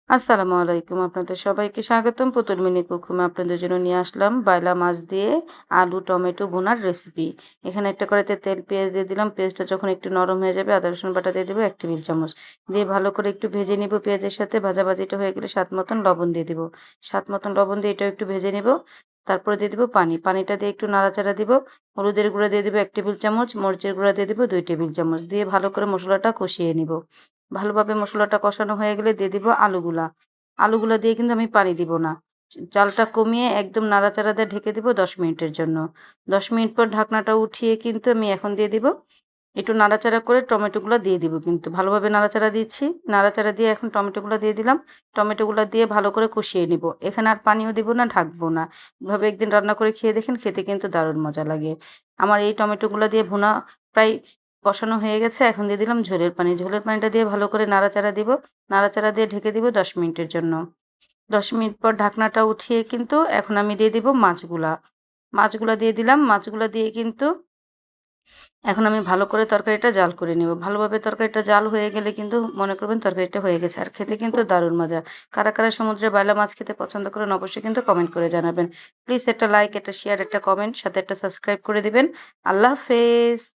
আসসালামু আলাইকুম। আপনাদের সবাইকে স্বাগতম। পুতুল মিনি কুকুমে আপনাদের জন্য নিয়ে আসলাম বাইলা মাছ দিয়ে আলু, টমেটো ভুনার রেসিপি। এখানে একটা কড়াইতে তেল, পেঁয়াজ দিয়ে দিলাম। পেঁয়াজটা যখন একটু নরম হয়ে যাবে, আদা রসুন বাটা দিয়ে দেবো ১ টেবিল চামচ। দিয়ে ভালো করে একটু ভেজে নিব পেঁয়াজের সাথে। ভাজাভাজিটা হয়ে গেলে স্বাদ মতন লবণ দিয়ে দিব। স্বাদ মতন লবণ দিয়ে এটাও একটু ভেজে নিব। তারপরে দিয়ে দিব পানি। পানিটা দিয়ে একটু নাড়াচাড়া দিব। হলুদের গুঁড়া দিয়ে দিব ১ টেবিল চামচ, মরিচের গুঁড়া দিয়ে দিব ২ টেবিল চামচ। দিয়ে ভালো করে মসলাটা কষিয়ে নিব। ভালোভাবে মসলাটা কষানো হয়ে গেলে দিয়ে দিব আলুগুলা। আলুগুলা দিয়ে কিন্তু আমি পানি দিব না। জালটা কমিয়ে একদম নাড়াচাড়া দিয়ে ঢেকে দিব ১০ মিনিটের জন্য। ১০ মিনিট পর ঢাকনাটা উঠিয়ে কিন্তু আমি এখন দিয়ে দিব একটু নাড়াচাড়া করে টমেটোগুলা দিয়ে দিব কিন্তু। ভালোভাবে নাড়াচাড়া দিচ্ছি। নাড়াচাড়া দিয়ে এখন টমেটোগুলা দিয়ে দিলাম। টমেটোগুলা দিয়ে ভালো করে কষিয়ে নিব। এখানে আর পানিও দিব না, ঢাকবো না। এভাবে একদিন রান্না করে খেয়ে দেখেন, খেতে কিন্তু দারুণ মজা লাগে। আমার এই টমেটোগুলা দিয়ে ভুনা প্রায় কষানো হয়ে গেছে। এখন দিয়ে দিলাম ঝোলের পানি। ঝোলের পানিটা দিয়ে ভালো করে নাড়াচাড়া দিব। নাড়াচাড়া দিয়ে ঢেকে দিব ১০ মিনিটের জন্য। ১০ মিনিট পর ঢাকনাটা উঠিয়ে কিন্তু এখন আমি দিয়ে দিব মাছগুলা। মাছগুলা দিয়ে দিলাম। মাছগুলা দিয়ে কিন্তু এখন আমি ভালো করে তরকারিটা জাল করে নিব। ভালোভাবে তরকারিটা জাল হয়ে গেলে কিন্তু মনে করবেন তরকারিটা হয়ে গেছে। আর খেতে কিন্তু দারুণ মজা। কারা, কারা সমুদ্রের বাইলা মাছ খেতে পছন্দ করেন অবশ্যই কিন্তু কমেন্ট করে জানাবেন। প্লিজ একটা লাইক, একটা শেয়ার, একটা কমেন্ট সাথে একটা সাবস্ক্রাইব করে দিবেন। আল্লাহ হাফেজ।